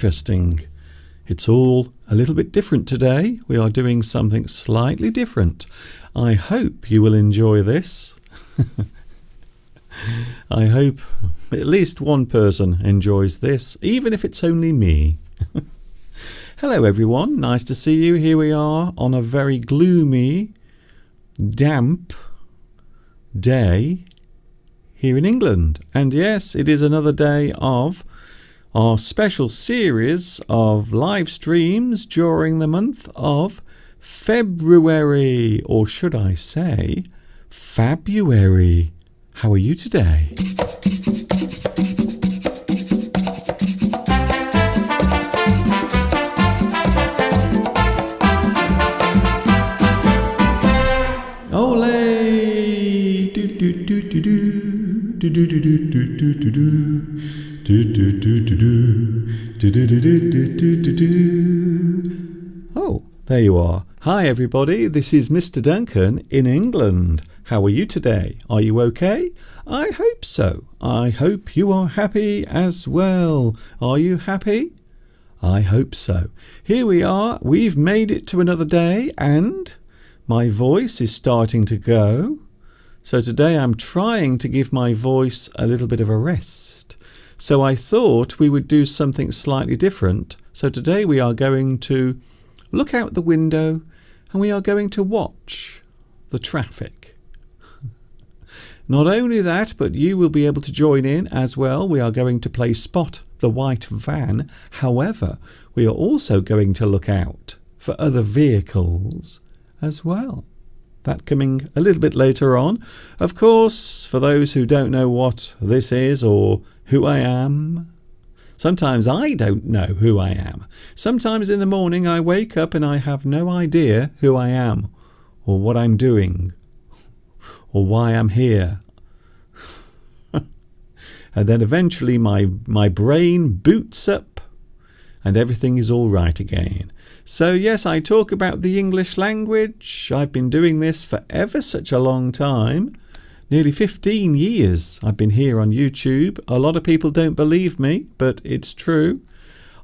interesting. It's all a little bit different today. We are doing something slightly different. I hope you will enjoy this. I hope at least one person enjoys this, even if it's only me. Hello everyone, nice to see you. Here we are on a very gloomy, damp day here in England. And yes, it is another day of our special series of live streams during the month of February, or should I say Fabuary. How are you today? Ole! Do do do do do do do do do do do do. Oh, there you are. Hi everybody, this is Mr. Duncan in England. How are you today? Are you okay? I hope so. I hope you are happy as well. Are you happy? I hope so. Here we are. We've made it to another day and my voice is starting to go. So today I'm trying to give my voice a little bit of a rest. So I thought we would do something slightly different. So today we are going to look out the window and we are going to watch the traffic. Not only that, but you will be able to join in as well. We are going to play Spot the White Van. However, we are also going to look out for other vehicles as well. That coming a little bit later on. Of course, for those who don't know what this is or who I am, sometimes I don't know who I am. Sometimes in the morning I wake up and I have no idea who I am or what I'm doing or why I'm here. And then eventually my brain boots up and everything is all right again. So yes, I talk about the English language. I've been doing this for ever such a long time. Nearly 15 years I've been here on YouTube. A lot of people don't believe me, but it's true.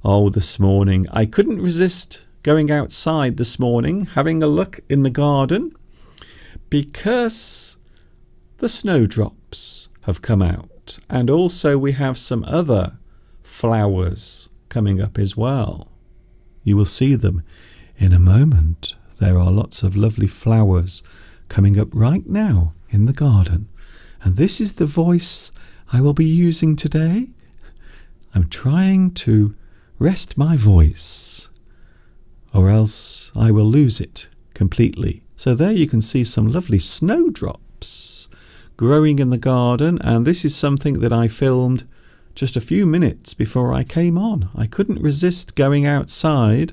Oh, this morning I couldn't resist going outside this morning, having a look in the garden, because the snowdrops have come out. And also we have some other flowers coming up as well. You will see them in a moment. There are lots of lovely flowers coming up right now in the garden. And this is the voice I will be using today. I'm trying to rest my voice, or else I will lose it completely. So there you can see some lovely snowdrops growing in the garden. And this is something that I filmed just a few minutes before I came on. I couldn't resist going outside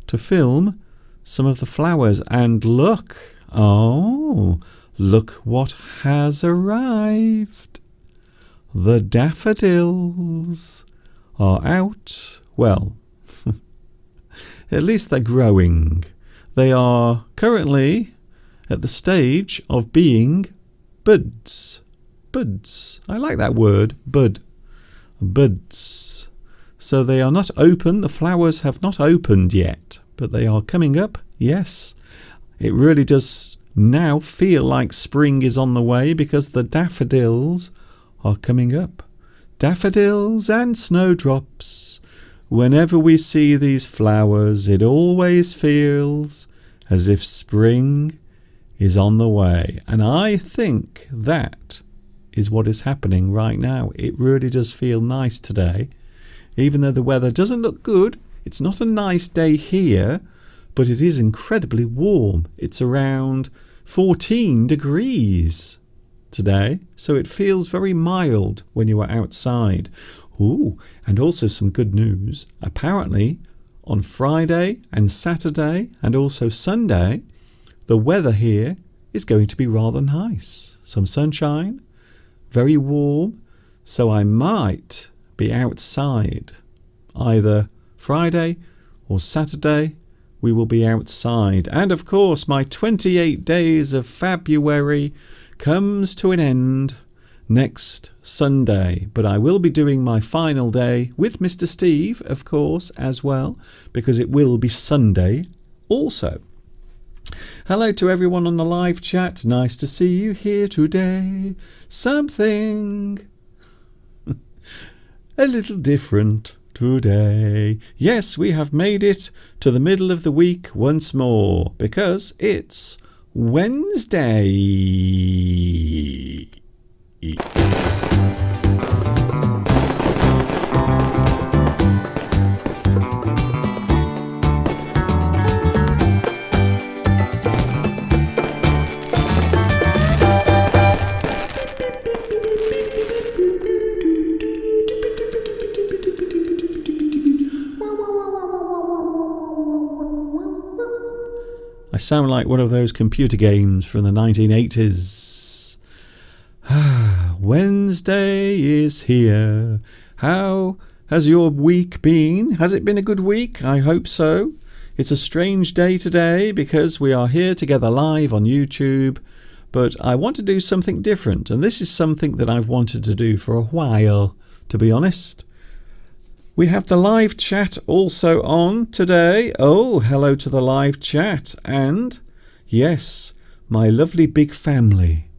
to film some of the flowers. And look, oh, look what has arrived. The daffodils are out. Well, at least they're growing. They are currently at the stage of being buds. Buds. I like that word, bud. Buds. So they are not open. The flowers have not opened yet, but they are coming up. Yes, it really does now feel like spring is on the way because the daffodils are coming up. Daffodils and snowdrops. Whenever we see these flowers, it always feels as if spring is on the way. And I think that is what is happening right now. It really does feel nice today. Even though the weather doesn't look good, it's not a nice day here, but it is incredibly warm. It's around 14 degrees today, so it feels very mild when you are outside. Ooh, and also some good news. Apparently, on Friday and Saturday and also Sunday, the weather here is going to be rather nice. Some sunshine, very warm, so I might be outside. Either Friday or Saturday, we will be outside. And of course, my 28 days of February comes to an end next Sunday. But I will be doing my final day with Mr. Steve, of course, as well, because it will be Sunday also. Hello to everyone on the live chat. Nice to see you here today. Something a little different today. Yes, we have made it to the middle of the week once more because it's Wednesday. I sound like one of those computer games from the 1980s. Wednesday is here. How has your week been? Has it been a good week? I hope so. It's a strange day today because we are here together live on YouTube, but I want to do something different, and this is something that I've wanted to do for a while, to be honest. We have the live chat also on today. Oh, hello to the live chat. And, yes, my lovely big family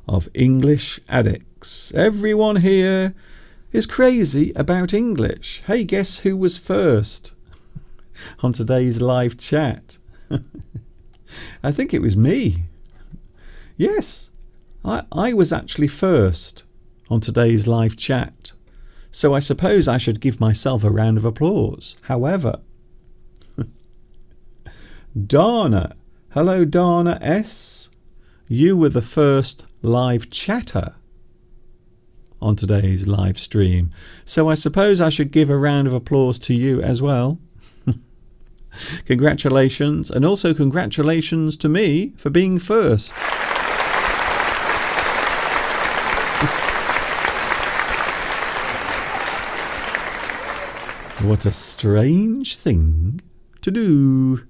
of English addicts. Everyone here is crazy about English. Hey, guess who was first on today's live chat? I think it was me. Yes, I was actually first on today's live chat. So I suppose I should give myself a round of applause. However, Dana, hello Dana S. You were the first live chatter on today's live stream. So I suppose I should give a round of applause to you as well. Congratulations, and also congratulations to me for being first. What a strange thing to do.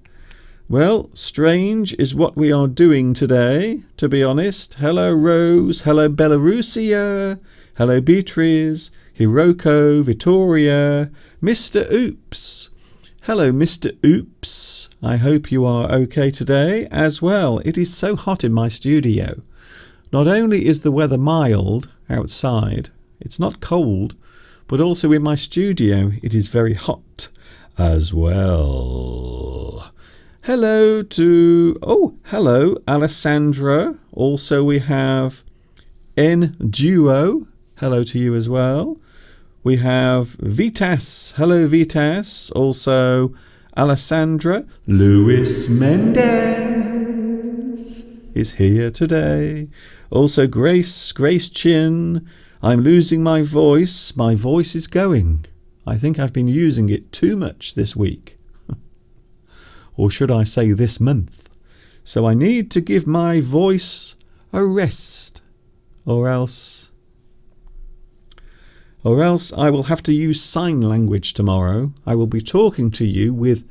Well, strange is what we are doing today, to be honest. Hello, Rose. Hello, Belarusia. Hello, Beatrice. Hiroko, Vittoria. Mr. Oops. Hello, Mr. Oops. I hope you are okay today as well. It is so hot in my studio. Not only is the weather mild outside, it's not cold, but also in my studio it is very hot as well. Hello to, hello Alessandra. Also we have N Duo. Hello to you as well. We have Vitas. Hello Vitas. Also Alessandra. Luis Mendez is here today. Also Grace Chin. I'm losing my voice. My voice is going. I think I've been using it too much this week. Or should I say this month. So I need to give my voice a rest. Or else I will have to use sign language tomorrow. I will be talking to you with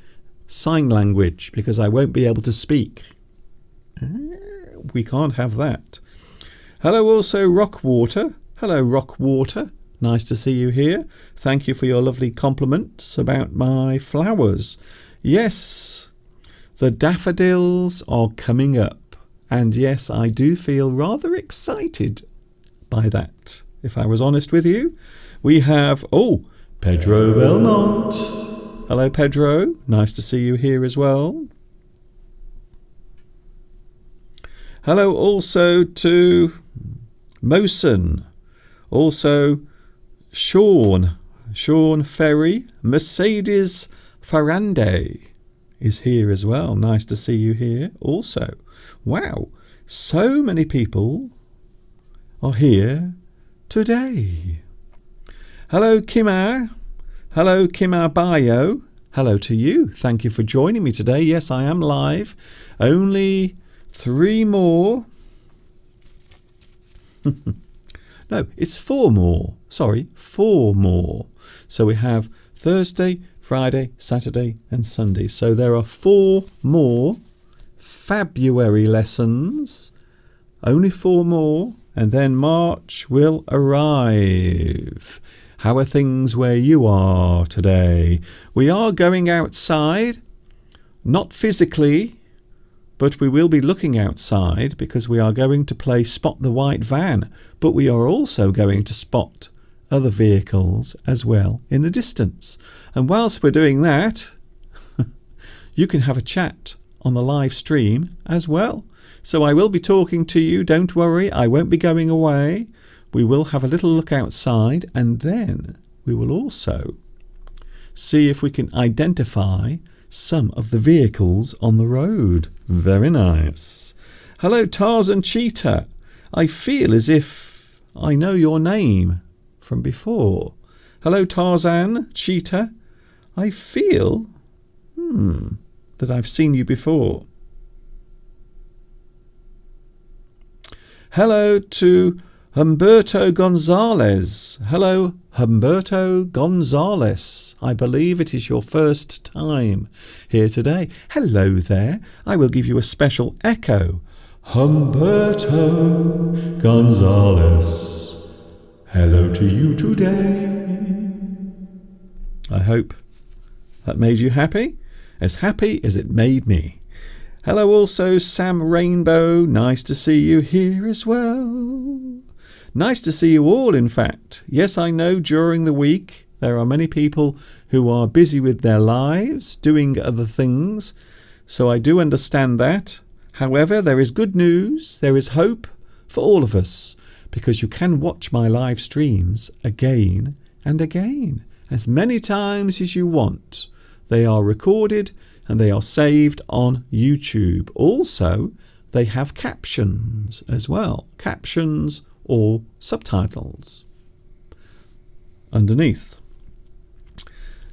sign language because I won't be able to speak. We can't have that. Hello also Rockwater. Hello, Rockwater. Nice to see you here. Thank you for your lovely compliments about my flowers. Yes, the daffodils are coming up. And yes, I do feel rather excited by that, if I was honest with you. We have, Pedro Belmont. Hello, Pedro. Nice to see you here as well. Hello also to Mosen. Also, Sean Ferry, Mercedes Farande is here as well. Nice to see you here also. Wow, so many people are here today. Hello, Kimar. Hello, Kimar Bio. Hello to you. Thank you for joining me today. Yes, I am live. Only 3 more. No, it's 4 more. Sorry, 4 more. So we have Thursday, Friday, Saturday and Sunday. So there are 4 more February lessons. Only 4 more. and then March will arrive. How are things where you are today? We are going outside, not physically, but we will be looking outside because we are going to play Spot the White Van, but we are also going to spot other vehicles as well in the distance. And whilst we're doing that, you can have a chat on the live stream as well. So I will be talking to you, don't worry, I won't be going away. We will have a little look outside, and then we will also see if we can identify some of the vehicles on the road. Very nice. Hello, Tarzan Cheetah. I feel as if I know your name from before. Hello, Tarzan Cheetah. I feel that I've seen you before. Hello to Humberto Gonzalez. Hello, Humberto Gonzalez. I believe it is your first time here today. Hello there. I will give you a special echo. Humberto Gonzalez. Hello to you today. I hope that made you happy as it made me. Hello also, Sam Rainbow. Nice to see you here as well. Nice to see you all, in fact. Yes, I know during the week there are many people who are busy with their lives, doing other things, so I do understand that. However, there is good news, there is hope for all of us, because you can watch my live streams again and again, as many times as you want. They are recorded and they are saved on YouTube. Also, they have captions as well. Captions or subtitles underneath.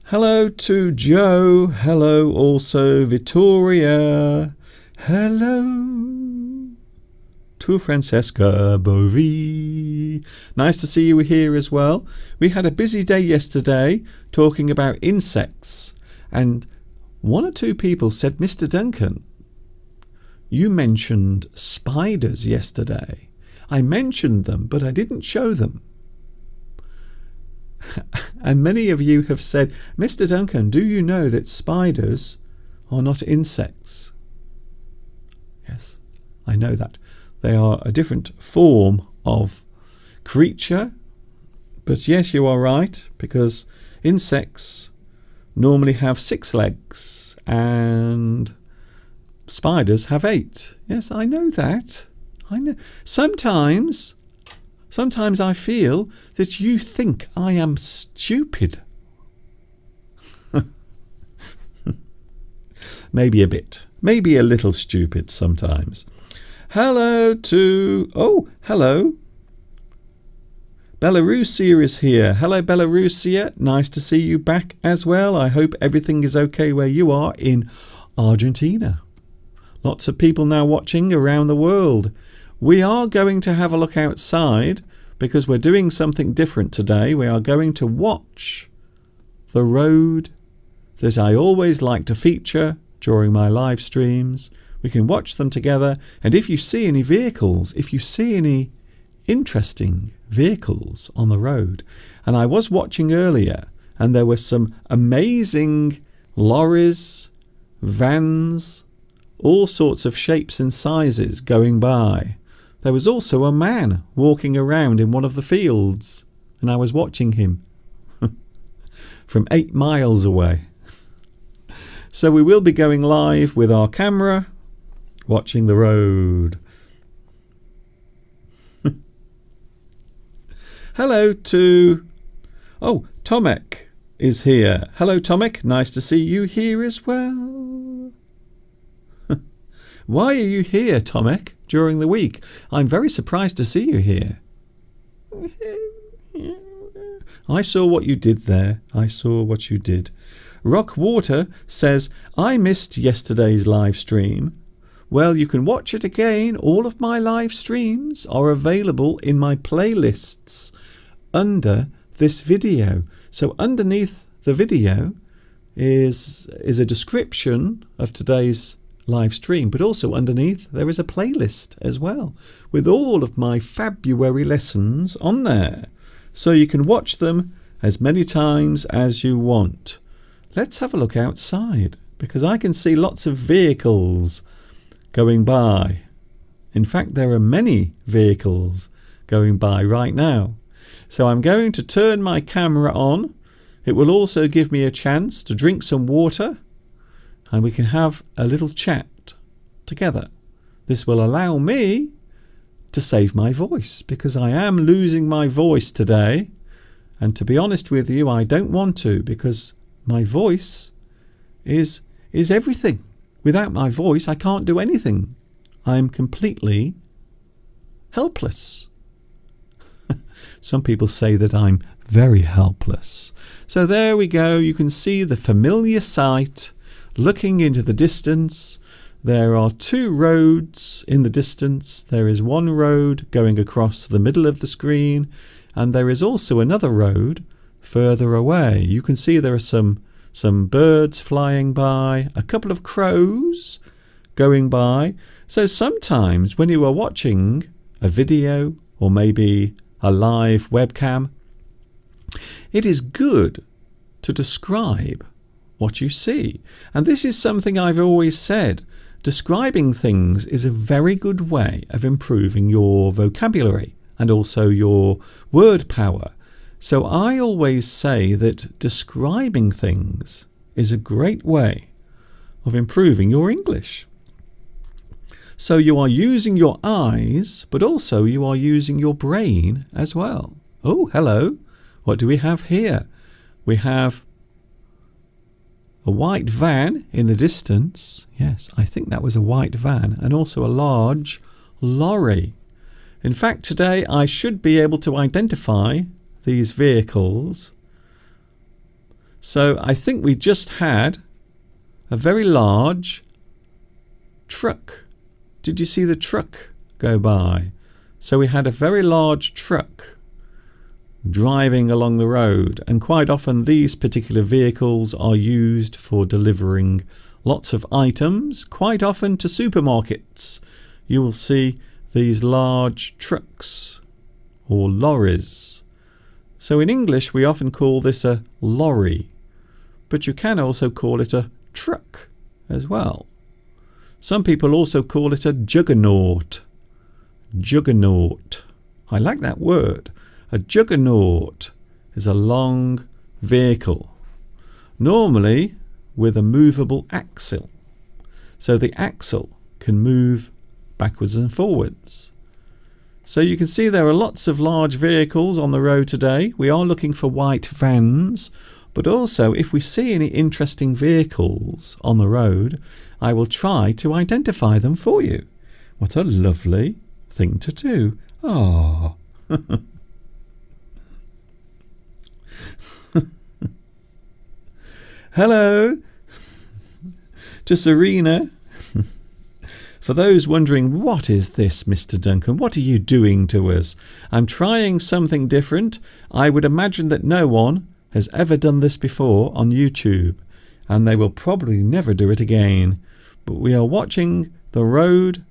Hello to Joe. Hello also Vittoria. Hello to Francesca Bovi. Nice to see you here as well. We had a busy day yesterday talking about insects, and one or two people said, Mr. Duncan, you mentioned spiders yesterday. I mentioned them, but I didn't show them. And many of you have said, Mr. Duncan, do you know that spiders are not insects? Yes, I know that. They are a different form of creature. But yes, you are right, because insects normally have 6 legs and spiders have 8. Yes, I know that. I know. Sometimes I feel that you think I am stupid. Maybe a bit. Maybe a little stupid sometimes. Hello to... Oh, hello. Belarusia is here. Hello, Belarusia. Nice to see you back as well. I hope everything is okay where you are in Argentina. Lots of people now watching around the world. We are going to have a look outside because we're doing something different today. We are going to watch the road that I always like to feature during my live streams. We can watch them together. And if you see any vehicles, if you see any interesting vehicles on the road, and I was watching earlier and there were some amazing lorries, vans, all sorts of shapes and sizes going by. There was also a man walking around in one of the fields, and I was watching him from 8 miles away. So we will be going live with our camera, watching the road. Hello to... Oh, Tomek is here. Hello, Tomek. Nice to see you here as well. Why are you here, Tomek, during the week? I'm very surprised to see you here. I saw what you did there. I saw what you did. Rockwater says, I missed yesterday's live stream. Well, you can watch it again. All of my live streams are available in my playlists under this video. So underneath the video is a description of today's live stream, but also underneath there is a playlist as well with all of my February lessons on there. So you can watch them as many times as you want. Let's have a look outside, because I can see lots of vehicles going by. In fact, there are many vehicles going by right now. So I'm going to turn my camera on. It will also give me a chance to drink some water, and we can have a little chat together. This will allow me to save my voice, because I am losing my voice today. And to be honest with you, I don't want to, because my voice is everything. Without my voice, I can't do anything. I'm completely helpless. Some people say that I'm very helpless. So there we go. You can see the familiar sight looking into the distance. There are two roads in the distance. There is one road going across the middle of the screen, and there is also another road further away. You can see there are some birds flying by, a couple of crows going by. So sometimes when you are watching a video or maybe a live webcam, it is good to describe what you see. And this is something I've always said. Describing things is a very good way of improving your vocabulary and also your word power. So I always say that describing things is a great way of improving your English. So you are using your eyes, but also you are using your brain as well. Oh, hello. What do we have here? We have a white van in the distance. Yes, I think that was a white van, and also a large lorry. In fact, today I should be able to identify these vehicles. So I think we just had a very large truck. Did you see the truck go by? So we had a very large truck driving along the road, and quite often these particular vehicles are used for delivering lots of items, quite often to supermarkets. You will see these large trucks or lorries. So in English we often call this a lorry, but you can also call it a truck as well. Some people also call it a juggernaut. Juggernaut. I like that word. A juggernaut is a long vehicle, normally with a movable axle. So the axle can move backwards and forwards. So you can see there are lots of large vehicles on the road today. We are looking for white vans, but also if we see any interesting vehicles on the road, I will try to identify them for you. What a lovely thing to do. Ah. Hello to Serena. For those wondering, what is this, Mr. Duncan? What are you doing to us? I'm trying something different. I would imagine that no one has ever done this before on YouTube, and they will probably never do it again. But we are watching the road,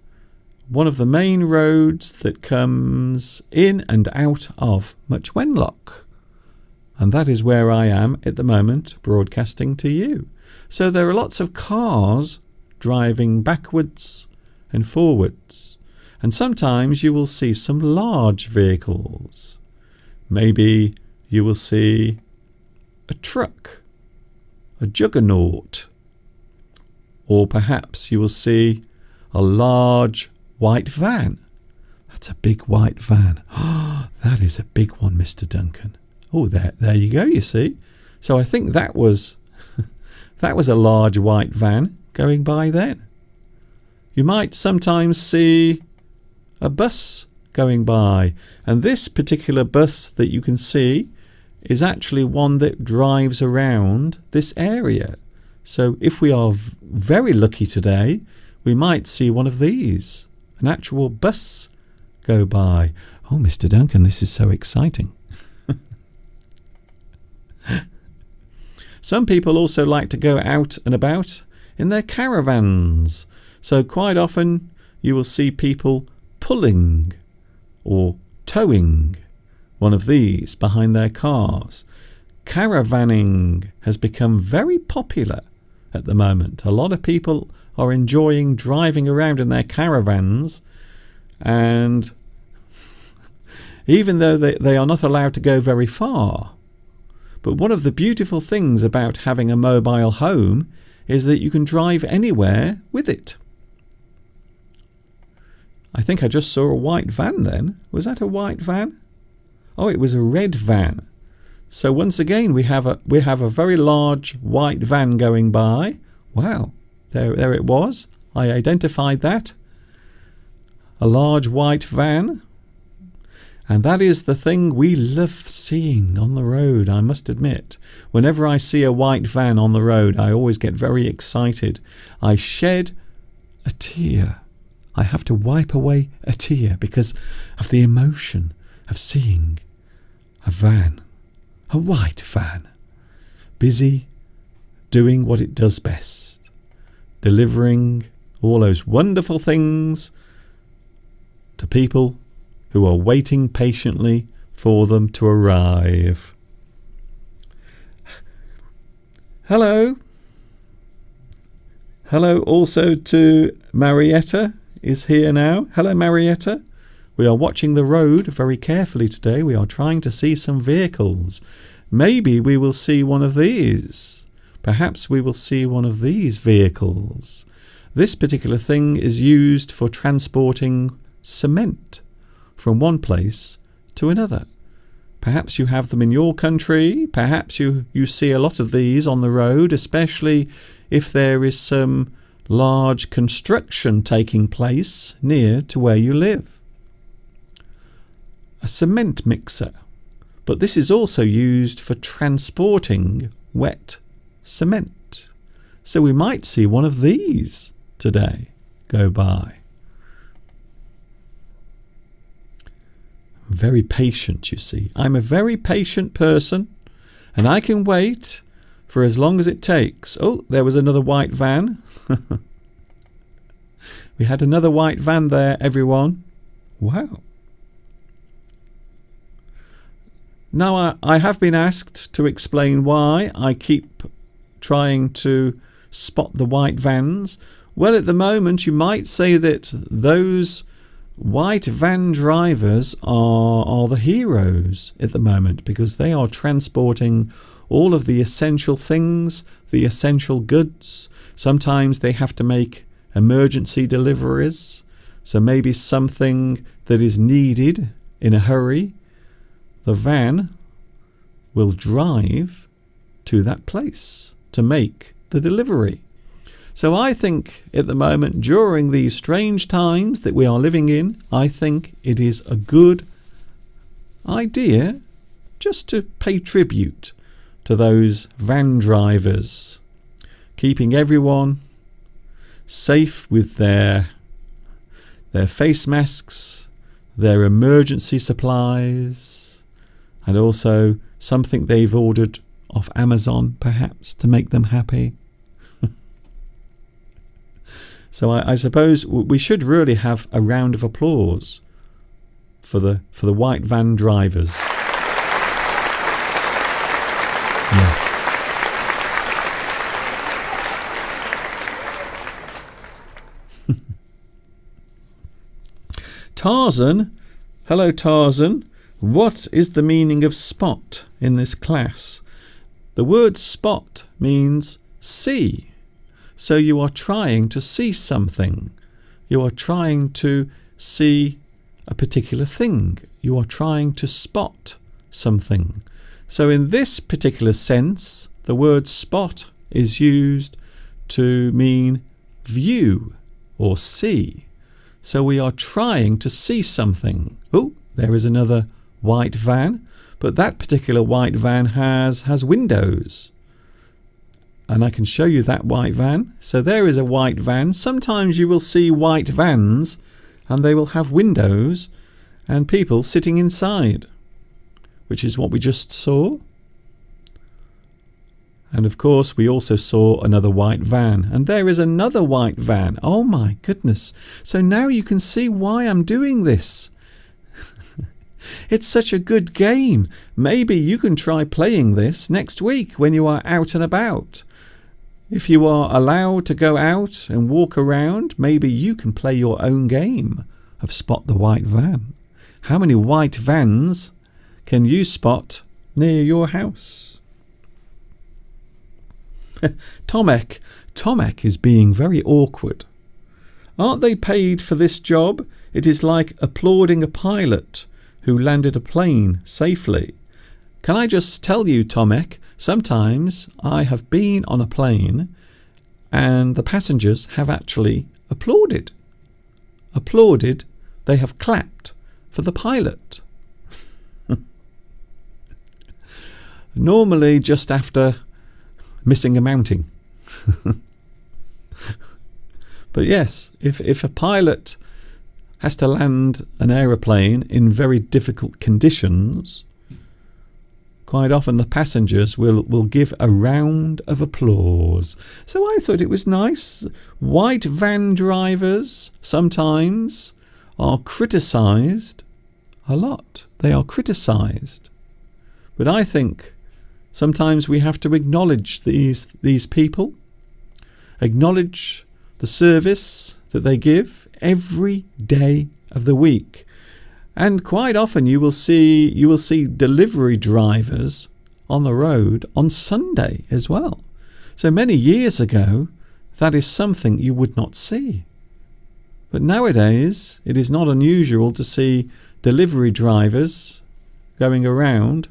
one of the main roads that comes in and out of Much Wenlock. And that is where I am at the moment, broadcasting to you. So there are lots of cars driving backwards and forwards. And sometimes you will see some large vehicles. Maybe you will see a truck, a juggernaut. Or perhaps you will see a large white van. That's a big white van. Oh, that is a big one, Mr. Duncan. Oh, there you go, you see. So I think that was a large white van going by then. You might sometimes see a bus going by, and this particular bus that you can see is actually one that drives around this area. So if we are very lucky today, we might see one of these, an actual bus go by. Oh, Mr. Duncan, this is so exciting. Some people also like to go out and about in their caravans. So quite often you will see people pulling or towing one of these behind their cars. Caravanning has become very popular at the moment. A lot of people are enjoying driving around in their caravans, and even though they are not allowed to go very far. But one of the beautiful things about having a mobile home is that you can drive anywhere with it. I think I just saw a white van then. Was that a white van? Oh, it was a red van. So once again we have a very large white van going by. Wow, there it was. I identified that. A large white van. And that is the thing we love seeing on the road, I must admit. Whenever I see a white van on the road, I always get very excited. I shed a tear. I have to wipe away a tear because of the emotion of seeing a van, a white van, busy doing what it does best, delivering all those wonderful things to people who are waiting patiently for them to arrive. Hello. Hello also to Marietta is here now. Hello, Marietta. We are watching the road very carefully today. We are trying to see some vehicles. Maybe we will see one of these. Perhaps we will see one of these vehicles. This particular thing is used for transporting cement from one place to another. Perhaps you have them in your country. Perhaps you see a lot of these on the road, especially if there is some large construction taking place near to where you live. A cement mixer. But this is also used for transporting wet cement. So we might see one of these today go by. Very patient, you see. I'm a very patient person, and I can wait for as long as it takes. Oh, there was another white van. We had another white van there, everyone. Wow. Now, I have been asked to explain why I keep trying to spot the white vans. Well, at the moment, you might say that those white van drivers are the heroes at the moment, because they are transporting all of the essential things, the essential goods. Sometimes they have to make emergency deliveries, so maybe something that is needed in a hurry. The van will drive to that place to make the delivery. So I think at the moment, during these strange times that we are living in, I think it is a good idea just to pay tribute to those van drivers, keeping everyone safe with their face masks, their emergency supplies, and also something they've ordered off Amazon, perhaps, to make them happy. So I suppose we should really have a round of applause for the white van drivers. Yes. Tarzan. Hello, Tarzan. What is the meaning of spot in this class? The word spot means see. So you are trying to see something. You are trying to see a particular thing. You are trying to spot something. So in this particular sense, the word spot is used to mean view or see. So we are trying to see something. Oh, there is another white van, but that particular white van has windows. And I can show you that white van. So there is a white van. Sometimes you will see white vans and they will have windows and people sitting inside, which is what we just saw. And of course, we also saw another white van. And there is another white van. Oh my goodness. So now you can see why I'm doing this. It's such a good game. Maybe you can try playing this next week when you are out and about. If you are allowed to go out and walk around, maybe you can play your own game of Spot the White Van. How many white vans can you spot near your house? Tomek is being very awkward. Aren't they paid for this job? It is like applauding a pilot who landed a plane safely. Can I just tell you, Tomek, sometimes I have been on a plane and the passengers have actually applauded. They have clapped for the pilot. Normally just after missing a mounting. But yes, if a pilot has to land an aeroplane in very difficult conditions, quite often the passengers will give a round of applause. So I thought it was nice. White van drivers sometimes are criticised a lot. They are criticised. But I think sometimes we have to acknowledge these people, acknowledge the service that they give every day of the week. And quite often you will see delivery drivers on the road on Sunday as well. So many years ago, that is something you would not see. But nowadays, it is not unusual to see delivery drivers going around.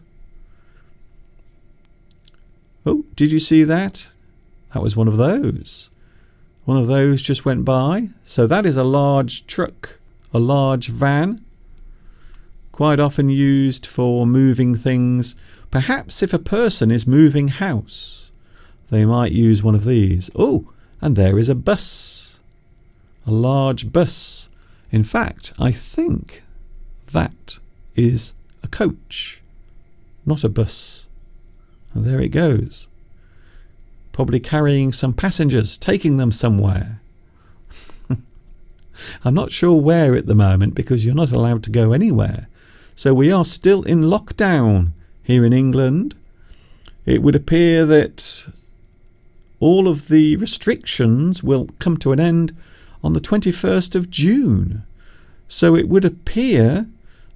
Oh, did you see that? That was one of those. One of those just went by. So that is a large truck, a large van, quite often used for moving things. Perhaps if a person is moving house, they might use one of these. Oh, and there is a bus, a large bus. In fact, I think that is a coach, not a bus. And there it goes. Probably carrying some passengers, taking them somewhere. I'm not sure where at the moment because you're not allowed to go anywhere. So we are still in lockdown here in England. It would appear that all of the restrictions will come to an end on the 21st of June. So it would appear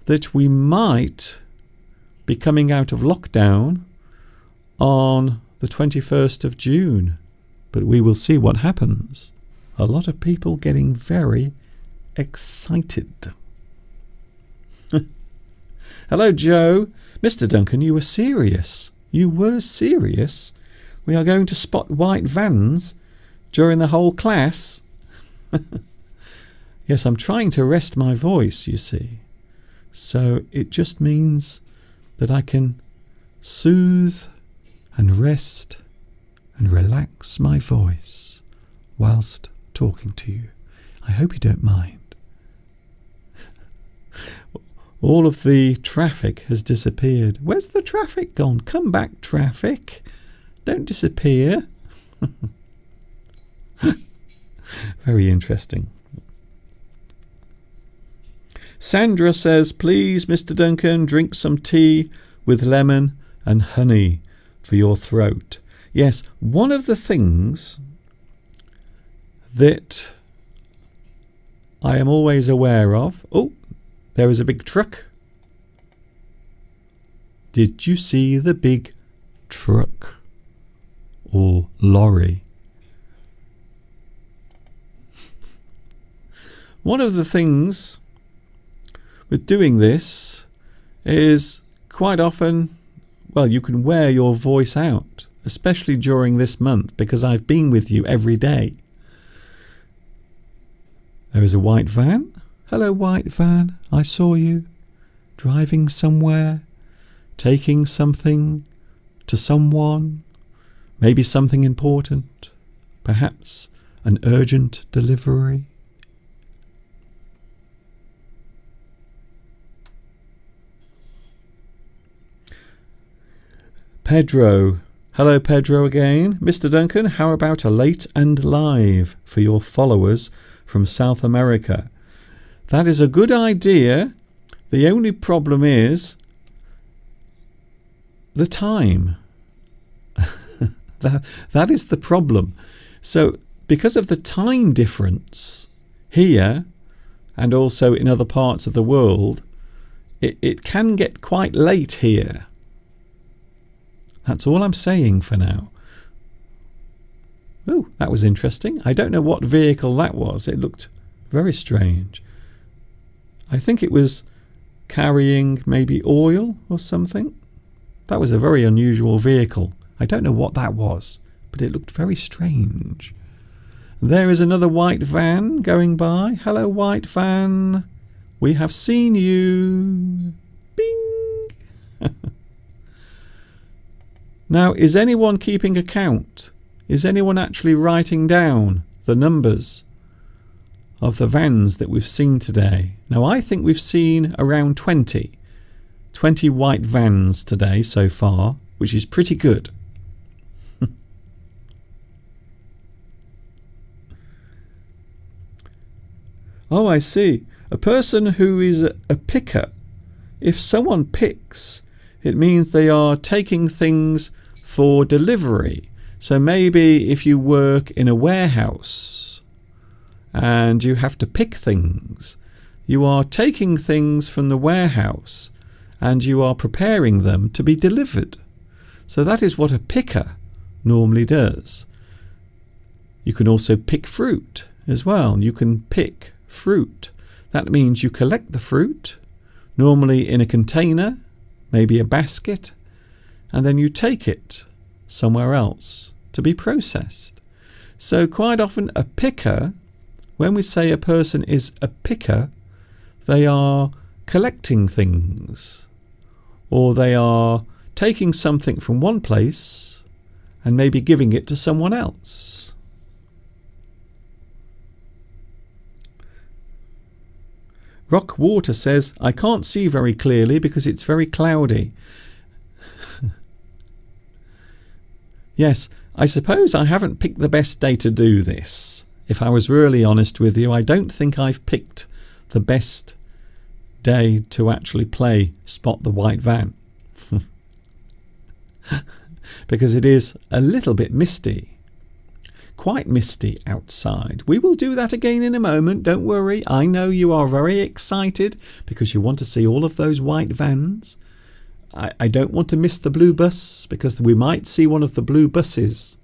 that we might be coming out of lockdown on the 21st of June. But we will see what happens. A lot of people getting very excited. Hello, Joe. Mr. Duncan, you were serious. You were serious. We are going to spot white vans during the whole class. Yes, I'm trying to rest my voice, you see. So it just means that I can soothe and rest and relax my voice whilst talking to you. I hope you don't mind. All of the traffic has disappeared. Where's the traffic gone? Come back, traffic. Don't disappear. Very interesting. Sandra says, please, Mr. Duncan, drink some tea with lemon and honey for your throat. Yes, one of the things that I am always aware of. Oh, there is a big truck. Did you see the big truck or lorry? One of the things with doing this is quite often, well, you can wear your voice out, especially during this month, because I've been with you every day. There is a white van. Hello, white van. I saw you driving somewhere, taking something to someone, maybe something important, perhaps an urgent delivery. Pedro Hello, Pedro again. Mr. Duncan, how about a late and live for your followers from South America? That is a good idea. The only problem is the time. That is the problem. So because of the time difference here and also in other parts of the world, it can get quite late here. That's all I'm saying for now. Oh, that was interesting. I don't know what vehicle that was. It looked very strange. I think it was carrying maybe oil or something. That was a very unusual vehicle. I don't know what that was, but it looked very strange. There is another white van going by. Hello, white van. We have seen you. Bing! Now, is anyone keeping a count? Is anyone actually writing down the numbers of the vans that we've seen today? Now, I think we've seen around 20 white vans today so far, which is pretty good. Oh, I see. A person who is a picker. If someone picks, it means they are taking things for delivery. So maybe if you work in a warehouse and you have to pick things, you are taking things from the warehouse and you are preparing them to be delivered. So that is what a picker normally does. You can also pick fruit as well. You can pick fruit. That means you collect the fruit, normally in a container, maybe a basket, and then you take it somewhere else to be processed. So quite often a picker, when we say a person is a picker, they are collecting things, or they are taking something from one place and maybe giving it to someone else. Rock Water says, I can't see very clearly because it's very cloudy. Yes, I suppose I haven't picked the best day to do this. If I was really honest with you, I don't think I've picked the best day to actually play Spot the White Van. Because it is a little bit misty. Quite misty outside. We will do that again in a moment, don't worry. I know you are very excited because you want to see all of those white vans. I don't want to miss the blue bus because we might see one of the blue buses.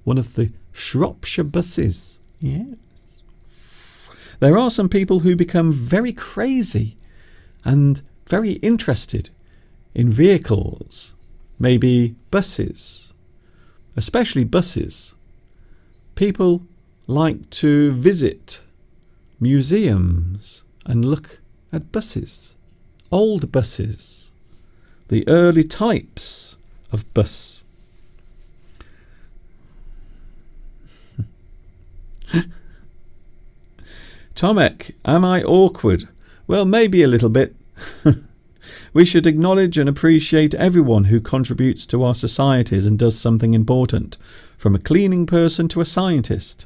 One of the Shropshire buses. Yes. There are some people who become very crazy and very interested in vehicles. Maybe buses. Especially buses. People like to visit museums and look at buses. Old buses. The early types of bus. Tomek, am I awkward? Well, maybe a little bit. We should acknowledge and appreciate everyone who contributes to our societies and does something important, from a cleaning person to a scientist.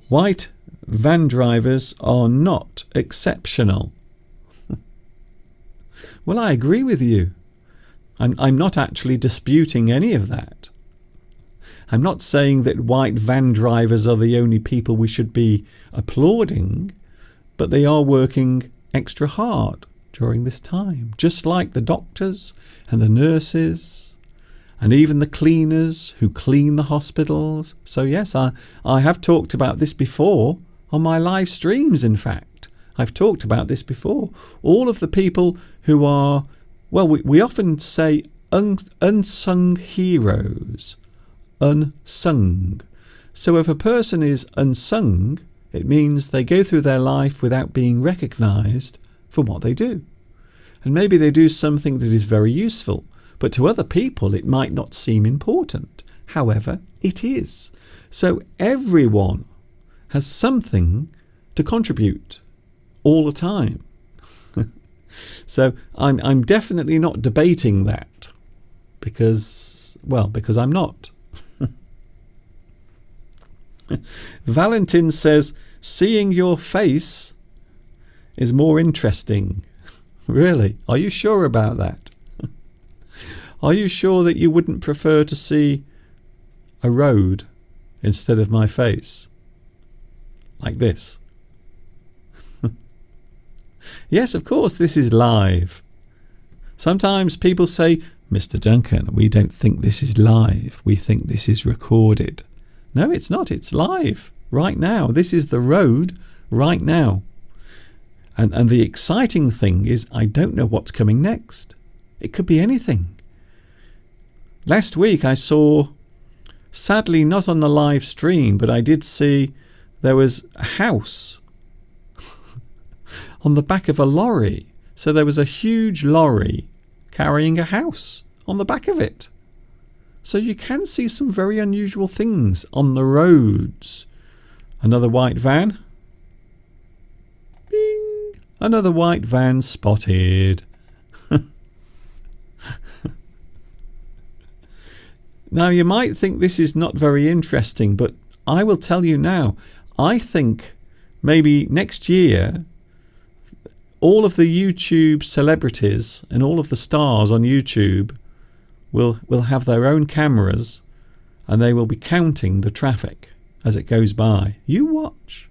White van drivers are not exceptional. Well, I agree with you. I'm not actually disputing any of that. I'm not saying that white van drivers are the only people we should be applauding, but they are working extra hard during this time, just like the doctors and the nurses and even the cleaners who clean the hospitals. So yes, I have talked about this before on my live streams, in fact. I've talked about this before. All of the people who are, well, we often say unsung heroes. Unsung. So if a person is unsung, it means they go through their life without being recognised for what they do. And maybe they do something that is very useful, but to other people it might not seem important. However, it is. So everyone has something to contribute all the time. So I'm definitely not debating that, because Well, because I'm not. Valentin says, seeing your face is more interesting. Really? Are you sure about that? Are you sure that you wouldn't prefer to see a road instead of my face? Like this. Yes, of course, this is live. Sometimes people say, Mr. Duncan, we don't think this is live. We think this is recorded. No, it's not. It's live right now. This is the road right now. And the exciting thing is I don't know what's coming next. It could be anything. Last week I saw, sadly not on the live stream, but I did see there was a house on the back of a lorry. So there was a huge lorry carrying a house on the back of it. So you can see some very unusual things on the roads. Another white van. Bing! Another white van spotted. Now you might think this is not very interesting, but I will tell you now, I think maybe next year all of the YouTube celebrities and all of the stars on YouTube will have their own cameras, and they will be counting the traffic as it goes by. You watch.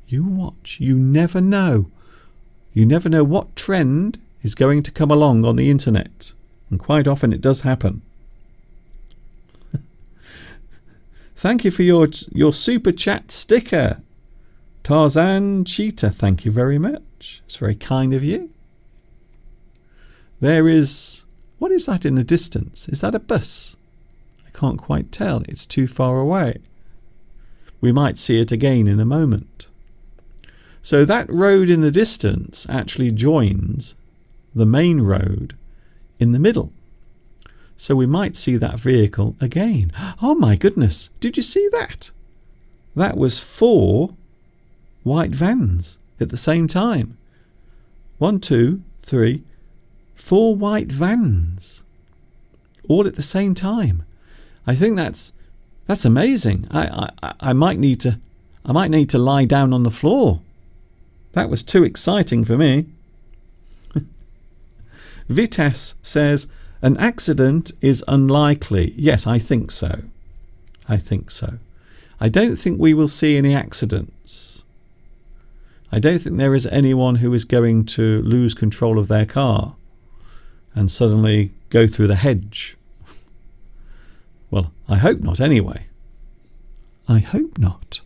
You watch. You never know. You never know what trend is going to come along on the internet. And quite often it does happen. Thank you for your super chat sticker. Tarzan Cheetah, thank you very much. It's very kind of you. There is... What is that in the distance? Is that a bus? I can't quite tell. It's too far away. We might see it again in a moment. So that road in the distance actually joins the main road in the middle. So we might see that vehicle again. Oh my goodness. Did you see that? That was 4 white vans at the same time. 1, 2, 3, 4 white vans all at the same time. I think that's amazing. I might need to lie down on the floor. That was too exciting for me. Vitas says an accident is unlikely. Yes, I think so. I think so. I don't think we will see any accidents. I don't think there is anyone who is going to lose control of their car and suddenly go through the hedge. Well, I hope not anyway. I hope not.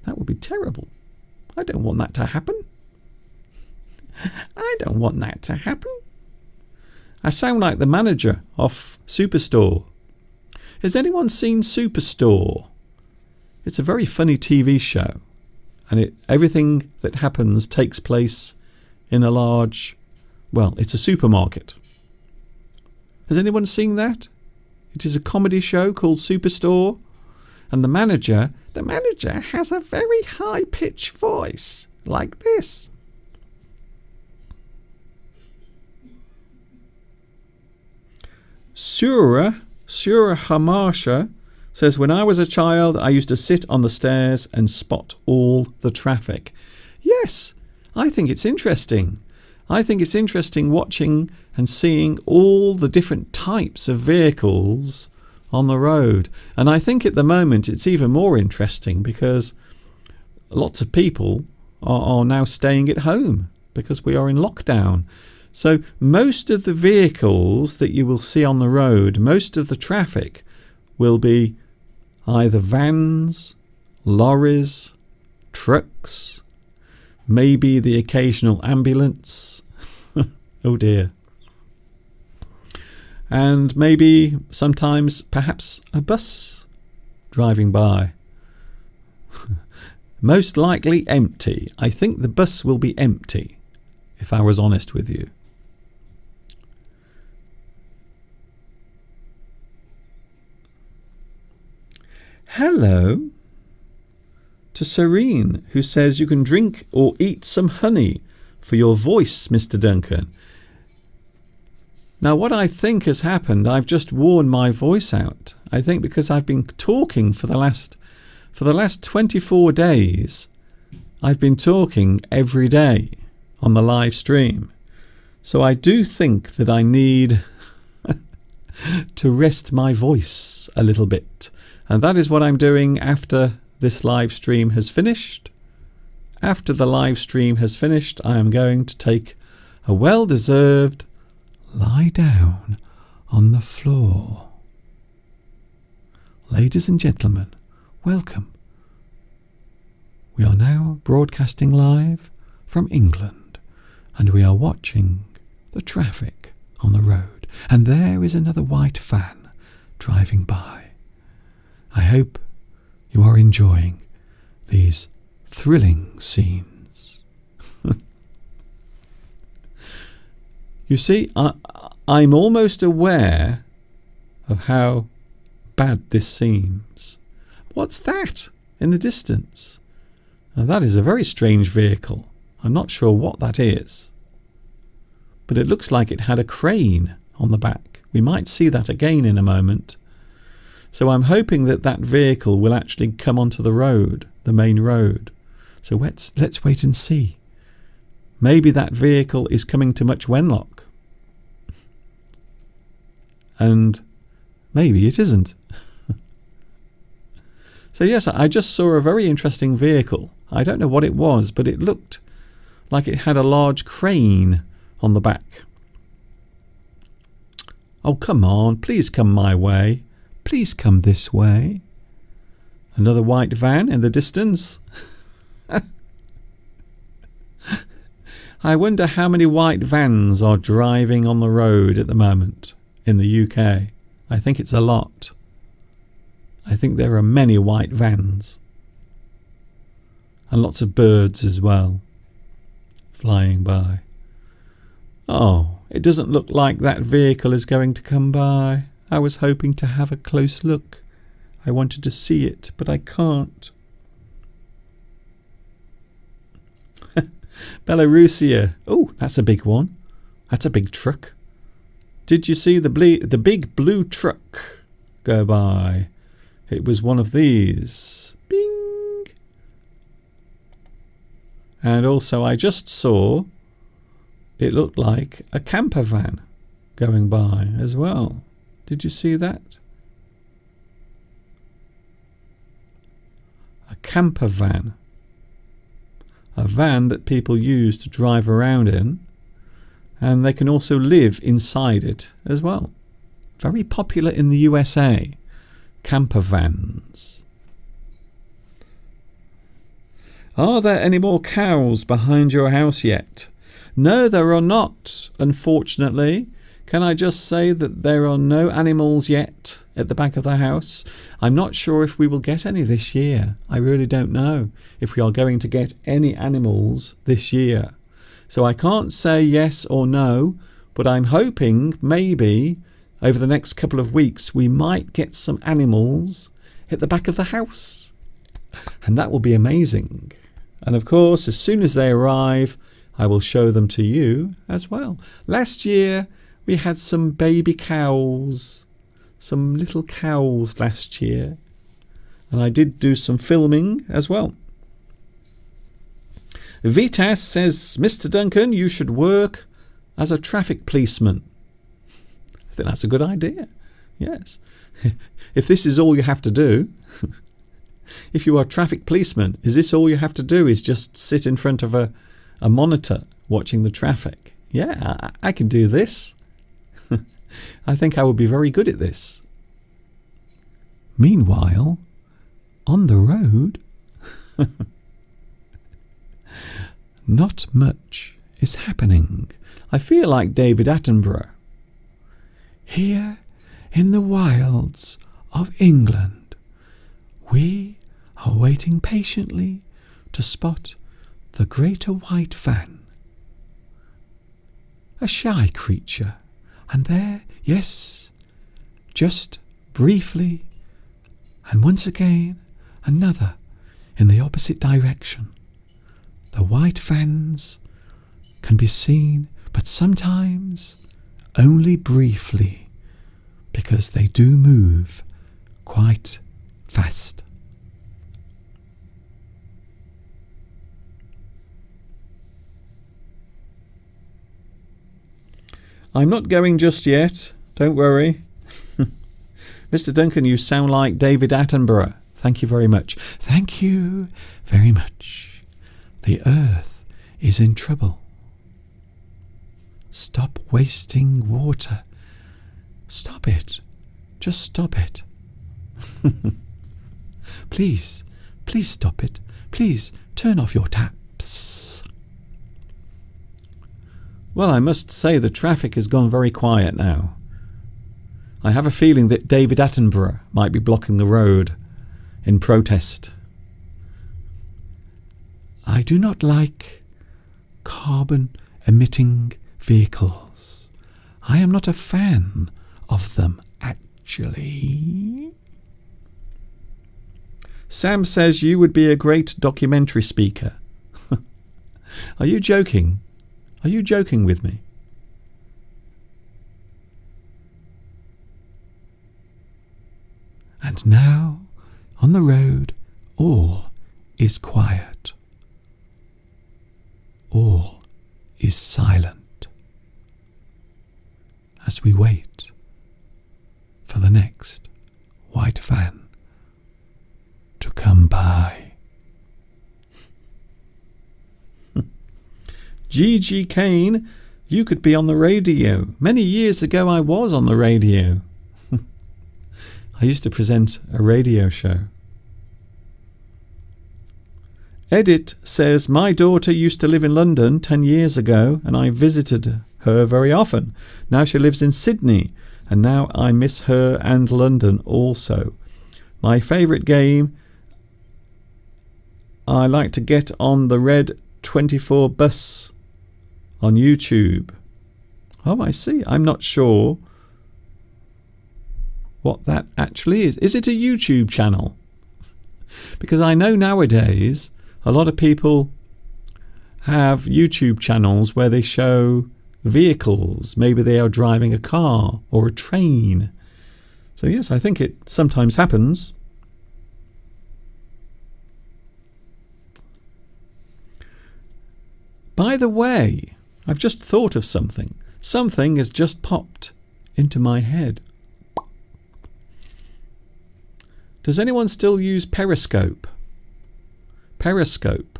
That would be terrible. I don't want that to happen. I don't want that to happen. I sound like the manager of Superstore. Has anyone seen Superstore? It's a very funny TV show. And everything that happens takes place in a large... Well, it's a supermarket. Has anyone seen that? It is a comedy show called Superstore. And the manager has a very high-pitched voice, like this. Surah Hamasha says, when I was a child, I used to sit on the stairs and spot all the traffic. Yes, I think it's interesting. I think it's interesting watching and seeing all the different types of vehicles on the road. And I think at the moment it's even more interesting because lots of people are now staying at home because we are in lockdown. So most of the vehicles that you will see on the road, most of the traffic will be either vans, lorries, trucks, maybe the occasional ambulance. Oh dear. And maybe sometimes perhaps a bus driving by. Most likely empty. I think the bus will be empty, if I was honest with you. Hello to Serene, who says you can drink or eat some honey for your voice, Mr. Duncan. Now, what I think has happened, I've just worn my voice out. I think because I've been talking for the last 24 days, I've been talking every day on the live stream. So I do think that I need to rest my voice a little bit. And that is what I'm doing after this live stream has finished. After the live stream has finished, I am going to take a well-deserved lie down on the floor. Ladies and gentlemen, welcome. We are now broadcasting live from England, and we are watching the traffic on the road. And there is another white van driving by. I hope you are enjoying these thrilling scenes. You see, I'm almost aware of how bad this seems. What's that in the distance? Now, that is a very strange vehicle. I'm not sure what that is. But it looks like it had a crane on the back. We might see that again in a moment. So I'm hoping that that vehicle will actually come onto the road, the main road. So let's wait and see. Maybe that vehicle is coming to Much Wenlock. And maybe it isn't. So yes, I just saw a very interesting vehicle. I don't know what it was, but it looked like it had a large crane on the back. Oh, come on, please come my way. Please come this way. Another white van in the distance. I wonder how many white vans are driving on the road at the moment in the UK. I think it's a lot. I think there are many white vans. And lots of birds as well, flying by. Oh, it doesn't look like that vehicle is going to come by. I was hoping to have a close look. I wanted to see it, but I can't. Belarusia. Oh, that's a big one. That's a big truck. Did you see the big blue truck go by? It was one of these. Bing! And also I just saw it looked like a camper van going by as well. Did you see that? A camper van. A van that people use to drive around in, and they can also live inside it as well. Very popular in the USA. Camper vans. Are there any more cows behind your house yet? No, there are not, unfortunately. Can I just say that there are no animals yet at the back of the house? I'm not sure if we will get any this year. I really don't know if we are going to get any animals this year. So I can't say yes or no, but I'm hoping maybe over the next couple of weeks we might get some animals at the back of the house. And that will be amazing. And of course, as soon as they arrive, I will show them to you as well. Last year, we had some baby cows, some little cows last year. And I did do some filming as well. Vitas says, Mr. Duncan, you should work as a traffic policeman. I think that's a good idea. Yes. If this is all you have to do, if you are a traffic policeman, is this all you have to do is just sit in front of a monitor watching the traffic? Yeah, I can do this. I think I would be very good at this. Meanwhile, on the road, not much is happening. I feel like David Attenborough. Here in the wilds of England, we are waiting patiently to spot the greater white van. A shy creature. And there, yes, just briefly, and once again, another in the opposite direction. The white vans can be seen, but sometimes only briefly, because they do move quite fast. I'm not going just yet, don't worry. Mr. Duncan, you sound like David Attenborough. Thank you very much. Thank you very much. The Earth is in trouble. Stop wasting water. Stop it. Just stop it. Please, please stop it. Please turn off your taps. Well, I must say the traffic has gone very quiet now. I have a feeling that David Attenborough might be blocking the road in protest. I do not like carbon-emitting vehicles. I am not a fan of them, actually. Sam says you would be a great documentary speaker. Are you joking? Are you joking with me? And now, on the road, all is quiet. All is silent as we wait for the next white van to come by. G.G. Kane, you could be on the radio. Many years ago I was on the radio. I used to present a radio show. Edit says, my daughter used to live in London 10 years ago and I visited her very often. Now she lives in Sydney and now I miss her and London also. My favourite game, I like to get on the Red 24 bus on YouTube. Oh, I see. I'm not sure what that actually is. Is it a YouTube channel? Because I know nowadays a lot of people have YouTube channels where they show vehicles. Maybe they are driving a car or a train. So yes, I think it sometimes happens. By the way, I've just thought of something. Something has just popped into my head. Does anyone still use Periscope? Periscope.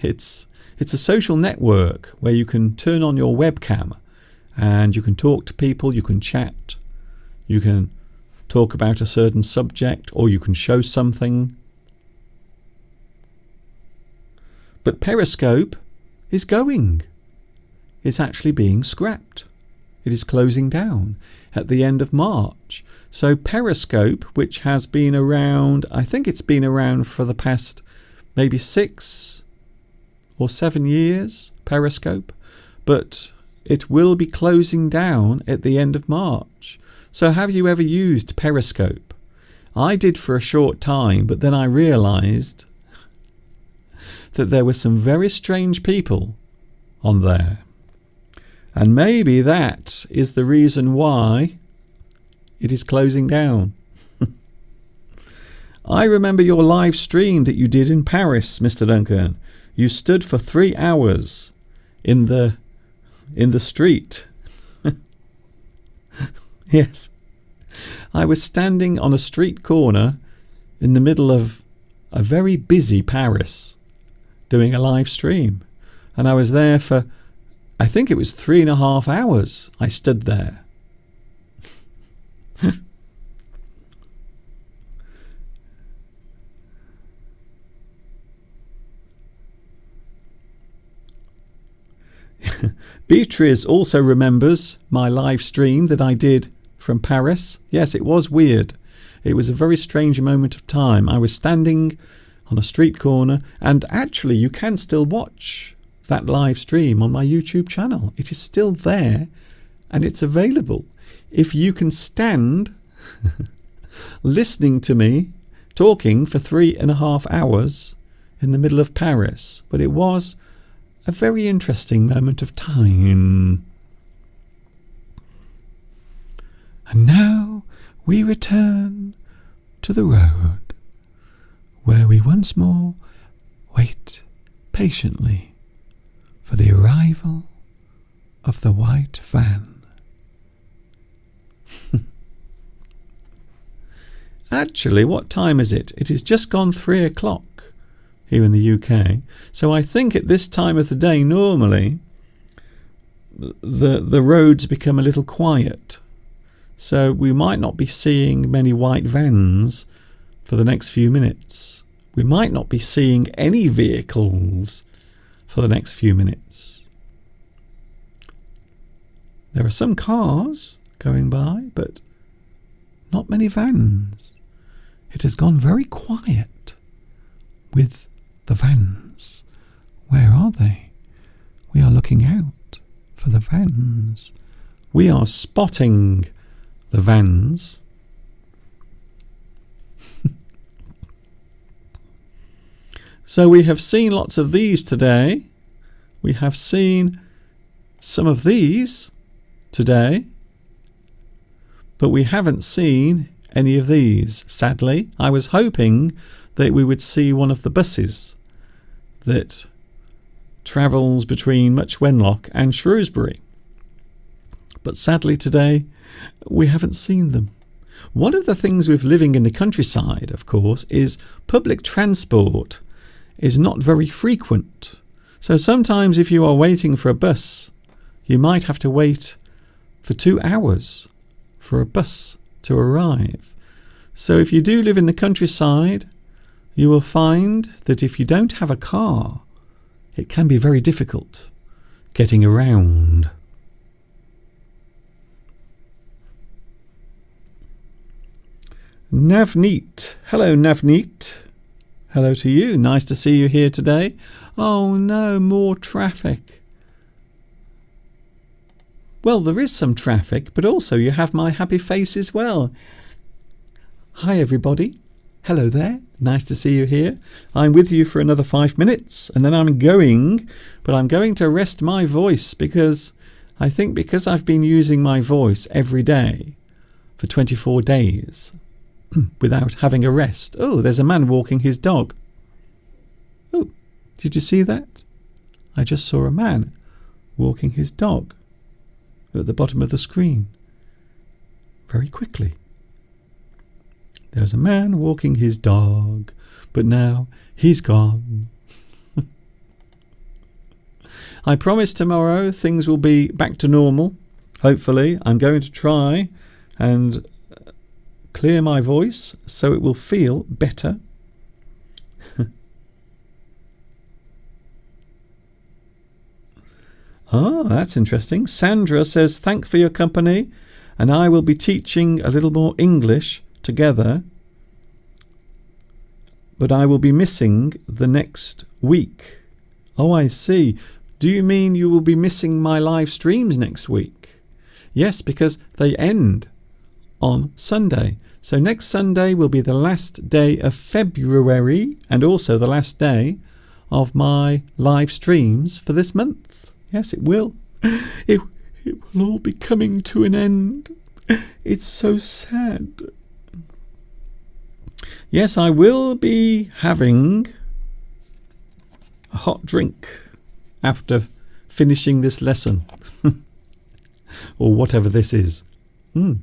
It's a social network where you can turn on your webcam and you can talk to people, you can chat, you can talk about a certain subject, or you can show something. But Periscope is going. It's actually being scrapped. It is closing down at the end of March. So Periscope, which has been around, I think it's been around for the past maybe 6 or 7 years, Periscope, but it will be closing down at the end of March. So have you ever used Periscope? I did for a short time, but then I realised that there were some very strange people on there. And maybe that is the reason why it is closing down. I remember your live stream that you did in Paris, Mr. Duncan. You stood for 3 hours in the street. Yes. I was standing on a street corner in the middle of a very busy Paris doing a live stream. And I was there for, I think it was 3.5 hours I stood there. Beatrice also remembers my live stream that I did from Paris. Yes, it was weird. It was a very strange moment of time. I was standing on a street corner, and actually you can still watch that live stream on my YouTube channel. It is still there and it's available. If you can stand listening to me talking for 3.5 hours in the middle of Paris. But it was a very interesting moment of time. And now we return to the road, where we once more wait patiently for the arrival of the white van. Actually, what time is it? It is just gone 3 o'clock here in the UK. So I think at this time of the day, normally, the roads become a little quiet. So we might not be seeing many white vans for the next few minutes. We might not be seeing any vehicles for the next few minutes. There are some cars going by, but not many vans. It has gone very quiet with the vans. Where are they? We are looking out for the vans. We are spotting the vans. So we have seen lots of these today. We have seen some of these today. But we haven't seen any of these, sadly. I was hoping that we would see one of the buses that travels between Much Wenlock and Shrewsbury. But sadly today, we haven't seen them. One of the things with living in the countryside, of course, is public transport is not very frequent. So sometimes if you are waiting for a bus, you might have to wait for 2 hours for a bus to arrive. So if you do live in the countryside, you will find that if you don't have a car, it can be very difficult getting around. Navneet. Hello, Navneet. Hello to you. Nice to see you here today. Oh no, more traffic. Well, there is some traffic, but also you have my happy face as well. Hi, everybody. Hello there. Nice to see you here. I'm with you for another 5 minutes, and then I'm going to rest my voice because I think because I've been using my voice every day for 24 days without having a rest. Oh, there's a man walking his dog. Oh, did you see that? I just saw a man walking his dog at the bottom of the screen. Very quickly. There's a man walking his dog, but now he's gone. I promise tomorrow things will be back to normal. Hopefully, I'm going to try and clear my voice so it will feel better. Ah, that's interesting. Sandra says, "Thank for your company, and I will be teaching a little more English together, but I will be missing the next week." Oh, I see. Do you mean you will be missing my live streams next week? Yes, because they end on Sunday. So next Sunday will be the last day of February and also the last day of my live streams for this month. Yes, it will. It will all be coming to an end. It's so sad. Yes, I will be having a hot drink after finishing this lesson. Or whatever this is. I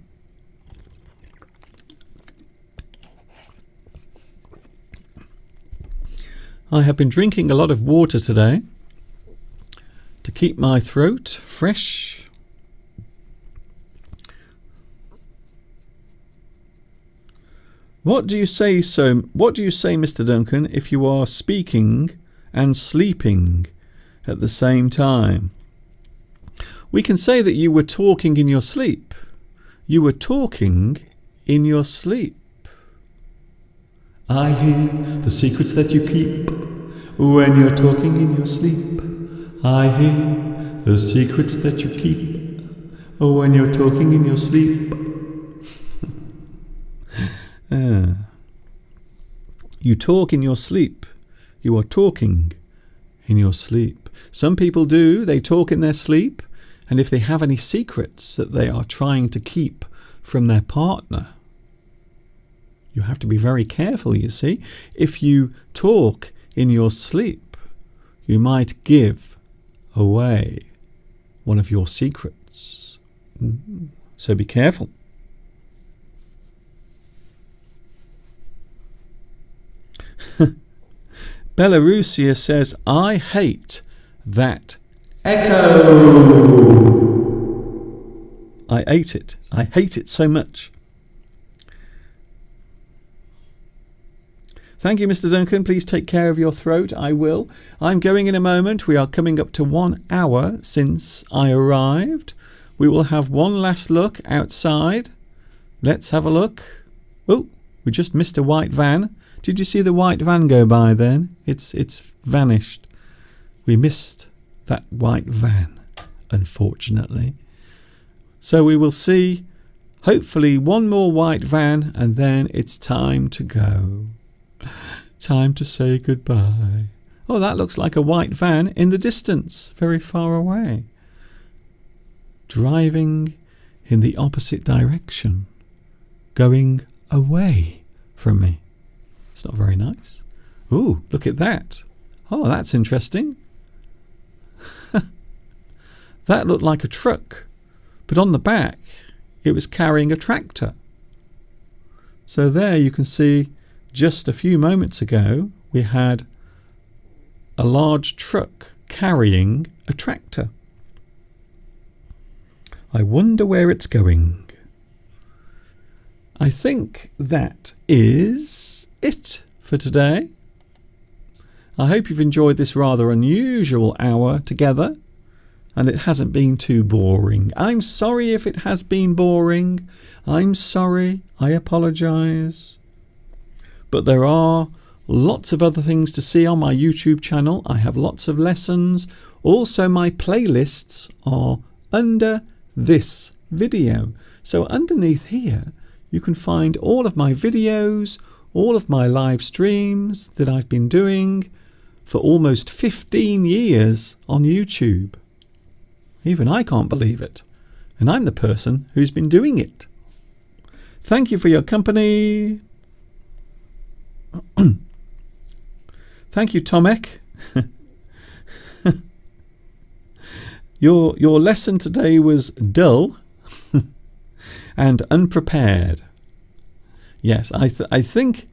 have been drinking a lot of water today to keep my throat fresh. What do you say, Mr. Duncan, if you are speaking and sleeping at the same time? We can say that you were talking in your sleep. You were talking in your sleep. I hear the secrets that you keep when you're talking in your sleep. I hear the secrets that you keep when you're talking in your sleep. You talk in your sleep. You are talking in your sleep. Some people do. They talk in their sleep. And if they have any secrets that they are trying to keep from their partner, you have to be very careful, you see. If you talk in your sleep, you might give away one of your secrets. So be careful. Belarusia says, I hate that echo. I hate it. I hate it so much. Thank you, Mr. Duncan. Please take care of your throat. I will. I'm going in a moment. We are coming up to 1 hour since I arrived. We will have one last look outside. Let's have a look. Oh, we just missed a white van. Did you see the white van go by then? It's vanished. We missed that white van, unfortunately. So we will see, hopefully, one more white van, and then it's time to go. Time to say goodbye. Oh, that looks like a white van in the distance, very far away. Driving in the opposite direction. Going away from me. It's not very nice. Ooh, look at that. Oh, that's interesting. That looked like a truck, but on the back it was carrying a tractor. So there you can see, just a few moments ago we had a large truck carrying a tractor. I wonder where it's going. I think that is it for today. I hope you've enjoyed this rather unusual hour together, and it hasn't been too boring. I'm sorry if it has been boring. I'm sorry. I apologise. But there are lots of other things to see on my YouTube channel. I have lots of lessons. Also, my playlists are under this video. So underneath here, you can find all of my videos, all of my live streams that I've been doing for almost 15 years on YouTube. Even I can't believe it. And I'm the person who's been doing it. Thank you for your company. Thank you, Tomek. Your lesson today was dull and unprepared. Yes, I think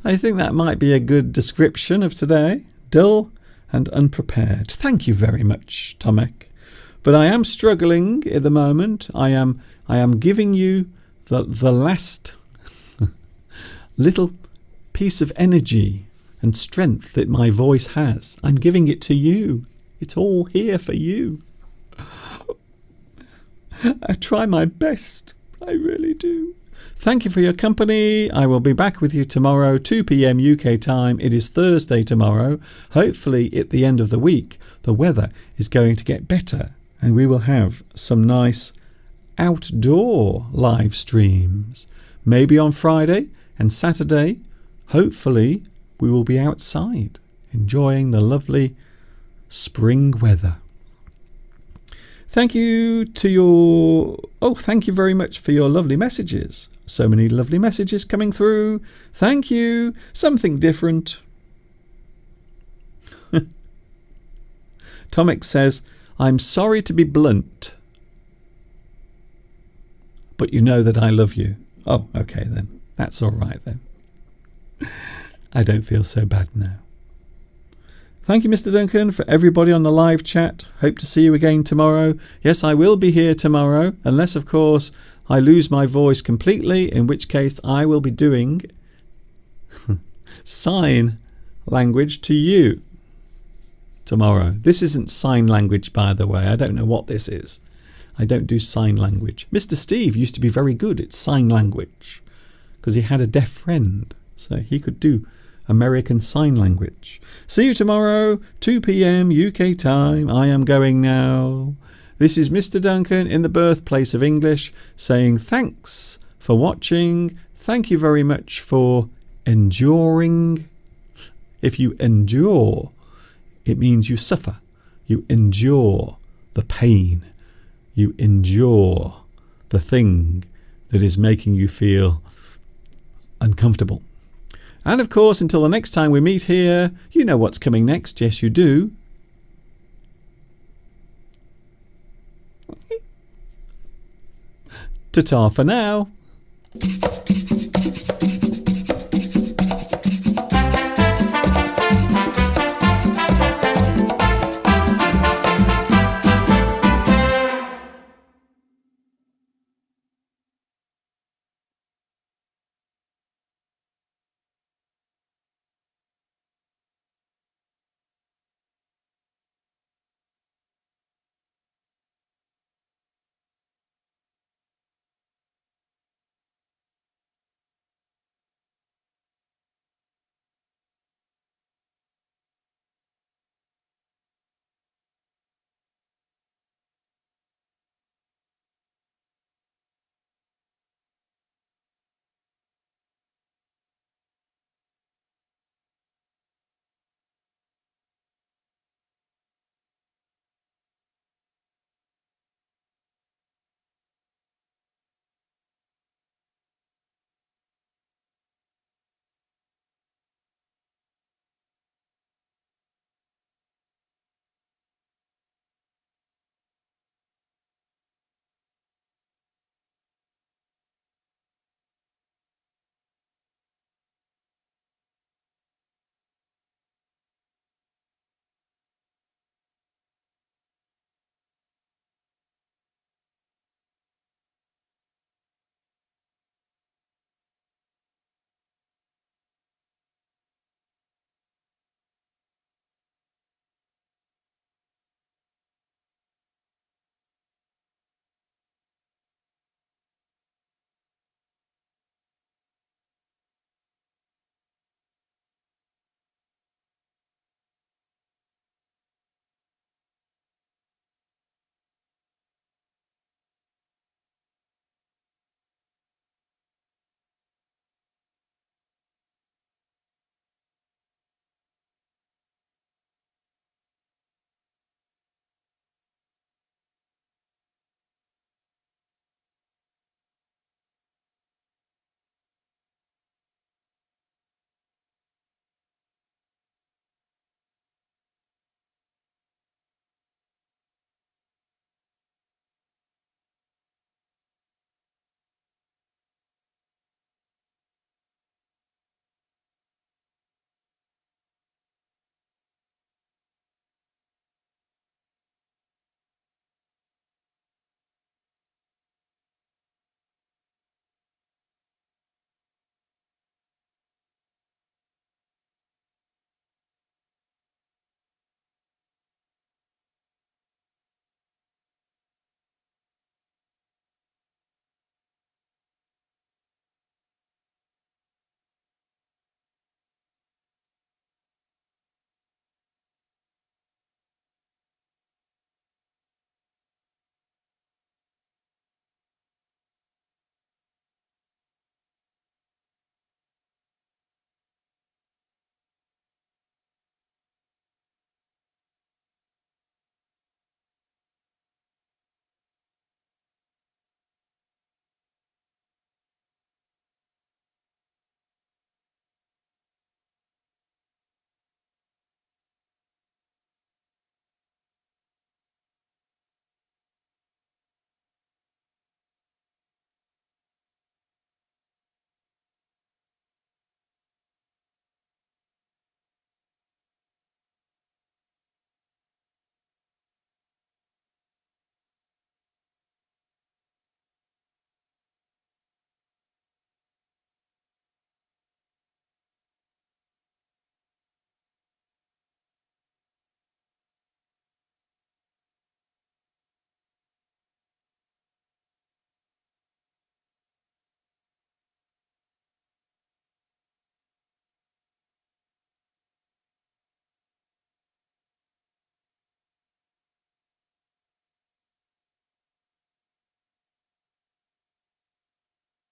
that might be a good description of today. Dull and unprepared. Thank you very much, Tomek. But I am struggling at the moment. I am giving you the last little piece of energy and strength that my voice has. I'm giving it to you. It's all here for you. I try my best. I really do. Thank you for your company. I will be back with you tomorrow, 2 p.m. UK time. It is Thursday tomorrow. Hopefully at the end of the week, the weather is going to get better and we will have some nice outdoor live streams. Maybe on Friday and Saturday, hopefully we will be outside enjoying the lovely spring weather. Thank you thank you very much for your lovely messages. So many lovely messages coming through. Thank you. Something different. Tomek says, I'm sorry to be blunt, but you know that I love you. Oh, okay then. That's all right then. I don't feel so bad now. Thank you, Mr. Duncan, for everybody on the live chat. Hope to see you again tomorrow. Yes, I will be here tomorrow, unless, of course, I lose my voice completely, in which case I will be doing sign language to you tomorrow. This isn't sign language, by the way. I don't know what this is. I don't do sign language. Mr. Steve used to be very good at sign language because he had a deaf friend, so he could do American Sign Language. See you tomorrow, 2 p.m. UK time. I am going now. This is Mr. Duncan in the birthplace of English saying thanks for watching. Thank you very much for enduring. If you endure, it means you suffer. You endure the pain. You endure the thing that is making you feel uncomfortable. And of course, until the next time we meet here, you know what's coming next. Yes, you do. Ta-ta for now.